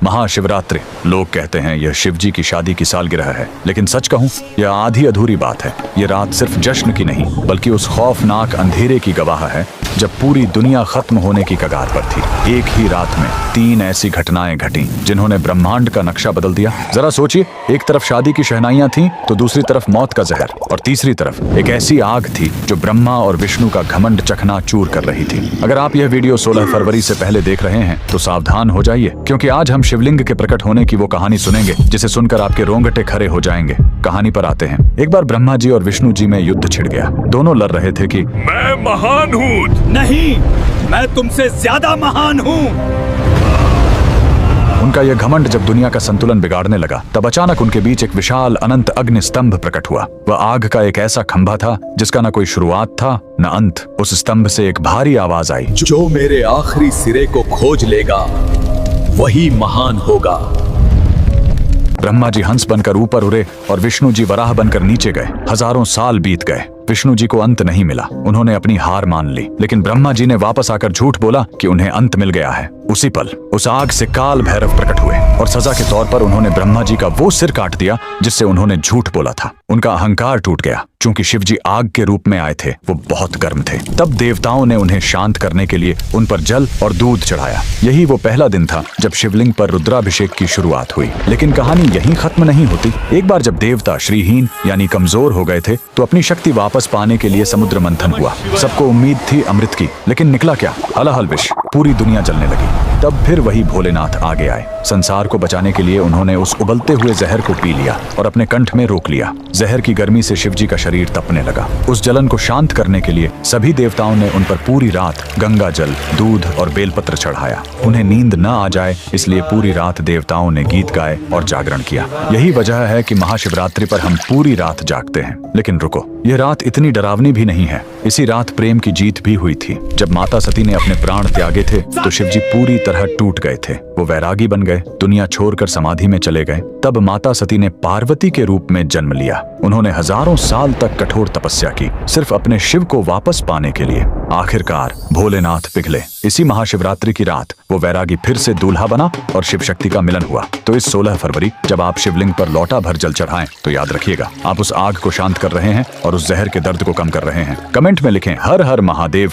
महाशिवरात्रि। लोग कहते हैं यह शिव जी की शादी की सालगिरह है, लेकिन सच कहूं यह आधी अधूरी बात है। ये रात सिर्फ जश्न की नहीं बल्कि उस खौफनाक अंधेरे की गवाह है जब पूरी दुनिया खत्म होने की कगार पर थी। एक ही रात में 3 ऐसी घटनाएं घटी जिन्होंने ब्रह्मांड का नक्शा बदल दिया। जरा सोचिए, एक तरफ शादी की शहनाइयां थीं, तो दूसरी तरफ मौत का जहर, और तीसरी तरफ एक ऐसी आग थी जो ब्रह्मा और विष्णु का घमंड चकनाचूर कर रही थी। अगर आप यह वीडियो 16 फरवरी से पहले देख रहे हैं तो सावधान हो जाइए, क्योंकि आज हम शिवलिंग के प्रकट होने की वो कहानी सुनेंगे जिसे सुनकर आपके रोंगटे खड़े हो जाएंगे। कहानी पर आते हैं। एक बार ब्रह्मा जी और विष्णु जी में युद्ध छिड़ गया। दोनों लड़ रहे थे कि मैं महान हूँ। नहीं, मैं तुमसे ज्यादा महान हूँ। उनका यह घमंड जब दुनिया का संतुलन बिगाड़ने लगा, तब अचानक उनके बीच एक विशाल अनंत अग्नि स्तंभ प्रकट हुआ। वह आग का एक ऐसा खंभा था जिसका न कोई शुरुआत था न अंत। उस स्तंभ से एक भारी आवाज आई, जो मेरे आखिरी सिरे को खोज लेगा वही महान होगा। ब्रह्मा जी हंस बनकर ऊपर उड़े और विष्णु जी वराह बनकर नीचे गए। हजारों साल बीत गए, विष्णु जी को अंत नहीं मिला। उन्होंने अपनी हार मान ली, लेकिन ब्रह्मा जी ने वापस आकर झूठ बोला कि उन्हें अंत मिल गया है। उसी पल उस आग से काल भैरव प्रकट हुए और सजा के तौर पर उन्होंने ब्रह्मा जी का वो सिर काट दिया जिससे उन्होंने झूठ बोला था। उनका अहंकार टूट गया। चूंकि शिव जी आग के रूप में आए थे, वो बहुत गर्म थे। तब देवताओं ने उन्हें शांत करने के लिए उन पर जल और दूध चढ़ाया। यही वो पहला दिन था जब शिवलिंग पर रुद्राभिषेक की शुरुआत हुई। लेकिन कहानी यहीं खत्म नहीं होती। एक बार जब देवता श्रीहीन यानी कमजोर हो गए थे, तो अपनी शक्ति वापस पाने के लिए समुद्र मंथन हुआ। सबको उम्मीद थी अमृत की, लेकिन निकला क्या? हलाहल विष। पूरी दुनिया जलने लगी। तब फिर वही भोलेनाथ आगे आए। संसार को बचाने के लिए उन्होंने उस उबलते हुए जहर को पी लिया और अपने कंठ में रोक लिया। जहर की गर्मी से शिव जी का शरीर तपने लगा। उस जलन को शांत करने के लिए सभी देवताओं ने उन पर पूरी रात गंगा जल, दूध और बेलपत्र चढ़ाया। उन्हें नींद न आ जाए इसलिए पूरी रात देवताओं ने गीत गाए और जागरण किया। यही वजह है कि महाशिवरात्रि पर हम पूरी रात जागते हैं। लेकिन रुको, यह रात इतनी डरावनी भी नहीं है। इसी रात प्रेम की जीत भी हुई थी। जब माता सती ने अपने प्राण त्यागे थे तो शिव जी पूरी तरह टूट गए थे। वो वैरागी बन गए, दुनिया छोड़कर समाधि में चले गए। तब माता सती ने पार्वती के रूप में जन्म लिया। उन्होंने हजारों साल तक कठोर तपस्या की, सिर्फ अपने शिव को वापस पाने के लिए। आखिरकार भोलेनाथ पिघले। इसी महाशिवरात्रि की रात वो वैरागी फिर से दूल्हा बना और शिव शक्ति का मिलन हुआ। तो इस 16 फरवरी जब आप शिवलिंग पर लौटा भर जल चढ़ाएं, तो याद रखिएगा, आप उस आग को शांत कर रहे हैं और उस जहर के दर्द को कम कर रहे हैं। कमेंट में लिखें हर हर महादेव।